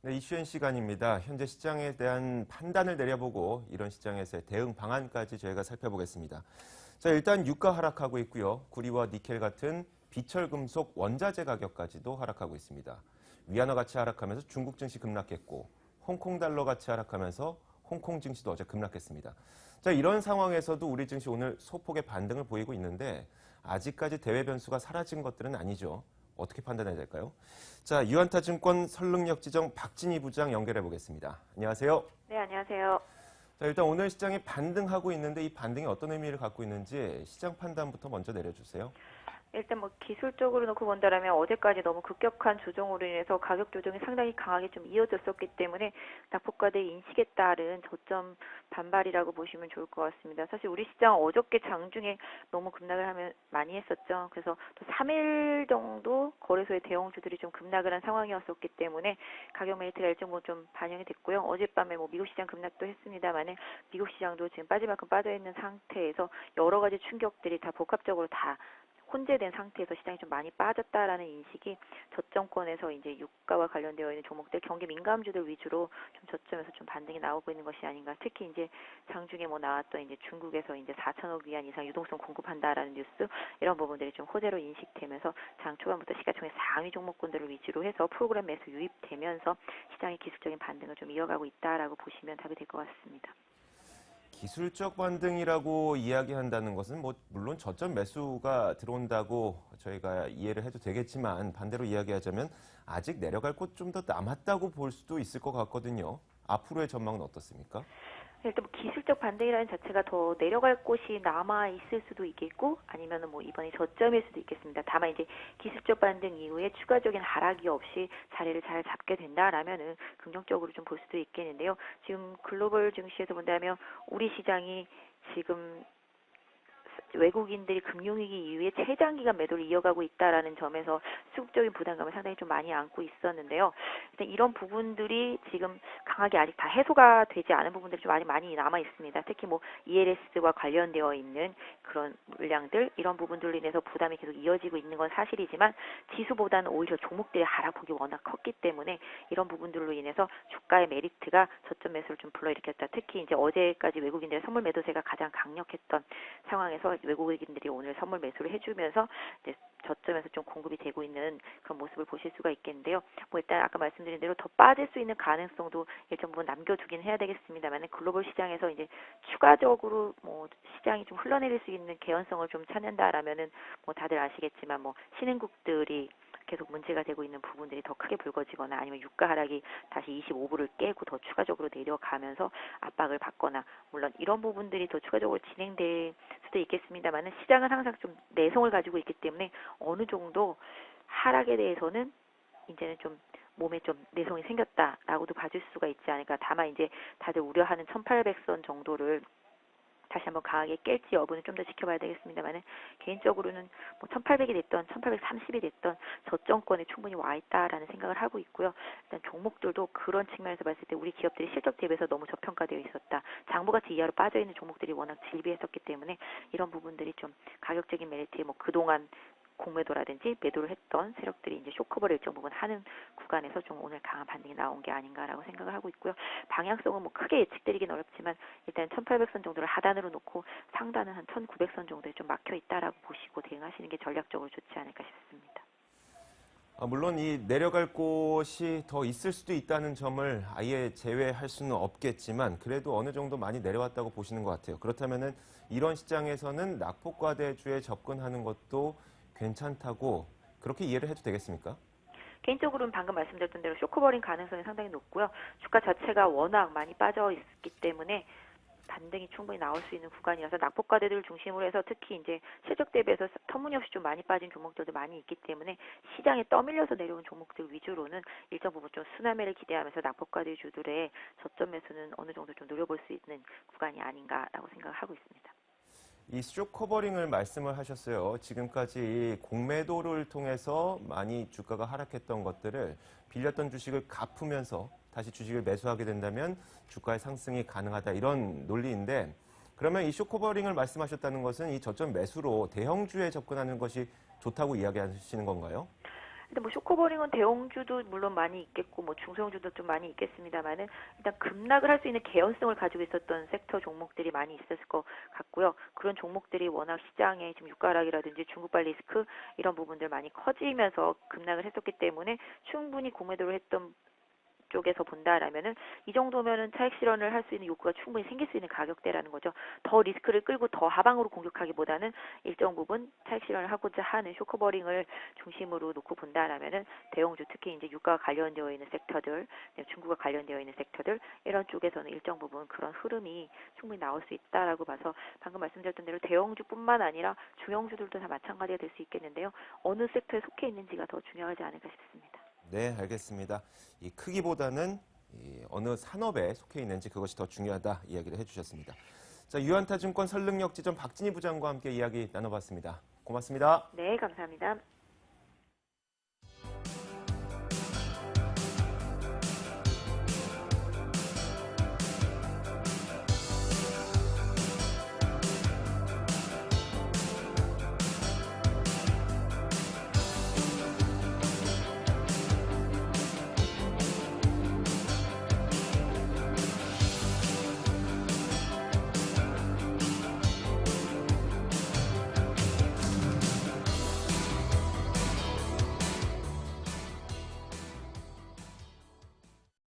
네, 이슈엔 시간입니다. 현재 시장에 대한 판단을 내려보고 이런 시장에서의 대응 방안까지 저희가 살펴보겠습니다. 자, 일단 유가 하락하고 있고요. 구리와 니켈 같은 비철금속 원자재 가격까지도 하락하고 있습니다. 위안화 가치 하락하면서 중국 증시 급락했고 홍콩 달러 가치 하락하면서 홍콩 증시도 어제 급락했습니다. 자, 이런 상황에서도 우리 증시 오늘 소폭의 반등을 보이고 있는데 아직까지 대외 변수가 사라진 것들은 아니죠. 어떻게 판단해야 될까요? 자, 유안타증권 설릉역지정 박진희 부장 연결해 보겠습니다. 안녕하세요. 네, 안녕하세요. 자, 일단 오늘 시장이 반등하고 있는데 이 반등이 어떤 의미를 갖고 있는지 시장 판단부터 먼저 내려주세요. 일단 뭐 기술적으로 놓고 본다라면 어제까지 너무 급격한 조정으로 인해서 가격 조정이 상당히 강하게 좀 이어졌었기 때문에 낙폭과대 인식에 따른 저점 반발이라고 보시면 좋을 것 같습니다. 사실 우리 시장 어저께 장중에 너무 급락을 하면 많이 했었죠. 그래서 또 3일 정도 거래소의 대형주들이 좀 급락을 한 상황이었었기 때문에 가격 메리트가 일정 부분 좀 반영이 됐고요. 어젯밤에 뭐 미국 시장 급락도 했습니다만은 미국 시장도 지금 빠질 만큼 빠져 있는 상태에서 여러 가지 충격들이 다 복합적으로 다 혼재된 상태에서 시장이 좀 많이 빠졌다라는 인식이 저점권에서 이제 유가와 관련되어 있는 종목들, 경기 민감주들 위주로 좀 저점에서 좀 반등이 나오고 있는 것이 아닌가. 특히 이제 장중에 뭐 나왔던 이제 중국에서 이제 4천억 위안 이상 유동성 공급한다라는 뉴스, 이런 부분들이 좀 호재로 인식되면서 장 초반부터 시가총액 상위 종목군들을 위주로 해서 프로그램 매수 유입되면서 시장의 기술적인 반등을 좀 이어가고 있다라고 보시면 답이 될 것 같습니다. 기술적 반등이라고 이야기한다는 것은 뭐 물론 저점 매수가 들어온다고 저희가 이해를 해도 되겠지만 반대로 이야기하자면 아직 내려갈 곳 좀 더 남았다고 볼 수도 있을 것 같거든요. 앞으로의 전망은 어떻습니까? 일단 뭐 기술적 반등이라는 자체가 더 내려갈 곳이 남아 있을 수도 있겠고 아니면은 뭐 이번에 저점일 수도 있겠습니다. 다만 이제 기술적 반등 이후에 추가적인 하락이 없이 자리를 잘 잡게 된다라면은 긍정적으로 좀 볼 수도 있겠는데요. 지금 글로벌 증시에서 본다면 우리 시장이 지금 외국인들이 금융위기 이후에 최장기간 매도를 이어가고 있다라는 점에서 수급적인 부담감을 상당히 좀 많이 안고 있었는데요. 일단 이런 부분들이 지금 강하게 아직 다 해소가 되지 않은 부분들이 좀 많이 남아 있습니다. 특히 뭐 ELS와 관련되어 있는 그런 물량들, 이런 부분들로 인해서 부담이 계속 이어지고 있는 건 사실이지만 지수보다는 오히려 종목들의 하락폭이 워낙 컸기 때문에 이런 부분들로 인해서 주가의 메리트가 저점 매수를 좀 불러일으켰다. 특히 이제 어제까지 외국인들의 선물 매도세가 가장 강력했던 상황에서 외국인들이 오늘 선물 매수를 해주면서 이제 저점에서 좀 공급이 되고 있는 그런 모습을 보실 수가 있겠는데요. 뭐 일단 아까 말씀드린 대로 더 빠질 수 있는 가능성도 일정 부분 남겨두긴 해야 되겠습니다만 글로벌 시장에서 이제 추가적으로 뭐 시장이 좀 흘러내릴 수 있는 개연성을 좀 찾는다라면은 뭐 다들 아시겠지만 뭐 신흥국들이 계속 문제가 되고 있는 부분들이 더 크게 불거지거나 아니면 유가 하락이 다시 25불을 깨고 더 추가적으로 내려가면서 압박을 받거나 물론 이런 부분들이 더 추가적으로 진행될 수도 있겠습니다만 시장은 항상 좀 내성을 가지고 있기 때문에 어느 정도 하락에 대해서는 이제는 좀 몸에 좀 내성이 생겼다라고도 봐줄 수가 있지 않을까. 다만 이제 다들 우려하는 1800선 정도를 다시 한번 강하게 깰지 여부는 좀 더 지켜봐야 되겠습니다만 개인적으로는 뭐 1800이 됐던 1830이 됐던 저점권에 충분히 와 있다라는 생각을 하고 있고요. 일단 종목들도 그런 측면에서 봤을 때 우리 기업들이 실적 대비해서 너무 저평가되어 있었다. 장부가치 이하로 빠져있는 종목들이 워낙 질비했었기 때문에 이런 부분들이 좀 가격적인 메리트에 뭐 그동안 공매도라든지 매도를 했던 세력들이 이제 쇼커버를 일정 부분 하는 구간에서 좀 오늘 강한 반등이 나온 게 아닌가라고 생각을 하고 있고요. 방향성은 뭐 크게 예측드리긴 어렵지만 일단 1800선 정도를 하단으로 놓고 상단은 한 1900선 정도에 좀 막혀 있다라고 보시고 대응하시는 게 전략적으로 좋지 않을까 싶습니다. 물론 이 내려갈 곳이 더 있을 수도 있다는 점을 아예 제외할 수는 없겠지만 그래도 어느 정도 많이 내려왔다고 보시는 것 같아요. 그렇다면은 이런 시장에서는 낙폭과대주에 접근하는 것도 괜찮다고 그렇게 이해를 해도 되겠습니까? 개인적으로는 방금 말씀드렸던 대로 쇼크버링 가능성이 상당히 높고요. 주가 자체가 워낙 많이 빠져 있기 때문에 반등이 충분히 나올 수 있는 구간이어서 낙폭과대들 중심으로 해서 특히 이제 실적 대비해서 터무니없이 좀 많이 빠진 종목들도 많이 있기 때문에 시장에 떠밀려서 내려온 종목들 위주로는 일정 부분 좀 순환매를 기대하면서 낙폭과대주들의 저점 매수는 어느 정도 좀 노려볼 수 있는 구간이 아닌가라고 생각을 하고 있습니다. 이 쇼 커버링을 말씀을 하셨어요. 지금까지 공매도를 통해서 많이 주가가 하락했던 것들을 빌렸던 주식을 갚으면서 다시 주식을 매수하게 된다면 주가의 상승이 가능하다 이런 논리인데 그러면 이 쇼 커버링을 말씀하셨다는 것은 이 저점 매수로 대형주에 접근하는 것이 좋다고 이야기하시는 건가요? 근데 뭐 쇼커버링은 대형주도 물론 많이 있겠고 뭐 중소형주도 좀 많이 있겠습니다만은 일단 급락을 할 수 있는 개연성을 가지고 있었던 섹터 종목들이 많이 있었을 것 같고요. 그런 종목들이 워낙 시장에 지금 유가 하락이라든지 중국발 리스크 이런 부분들 많이 커지면서 급락을 했었기 때문에 충분히 공매도를 했던 쪽에서 본다라면은 이 정도면은 차익 실현을 할 수 있는 욕구가 충분히 생길 수 있는 가격대라는 거죠. 더 리스크를 끌고 더 하방으로 공격하기보다는 일정 부분 차익 실현을 하고자 하는 쇼커버링을 중심으로 놓고 본다라면은 대형주 특히 이제 유가와 관련되어 있는 섹터들, 중국과 관련되어 있는 섹터들 이런 쪽에서는 일정 부분 그런 흐름이 충분히 나올 수 있다라고 봐서 방금 말씀드렸던 대로 대형주뿐만 아니라 중형주들도 다 마찬가지가 될 수 있겠는데요. 어느 섹터에 속해 있는지가 더 중요하지 않을까 싶습니다. 네, 알겠습니다. 이 크기보다는 어느 산업에 속해 있는지 그것이 더 중요하다 이야기를 해주셨습니다. 자, 유한타증권 설릉역 지점 박진희 부장과 함께 이야기 나눠봤습니다. 고맙습니다. 네, 감사합니다.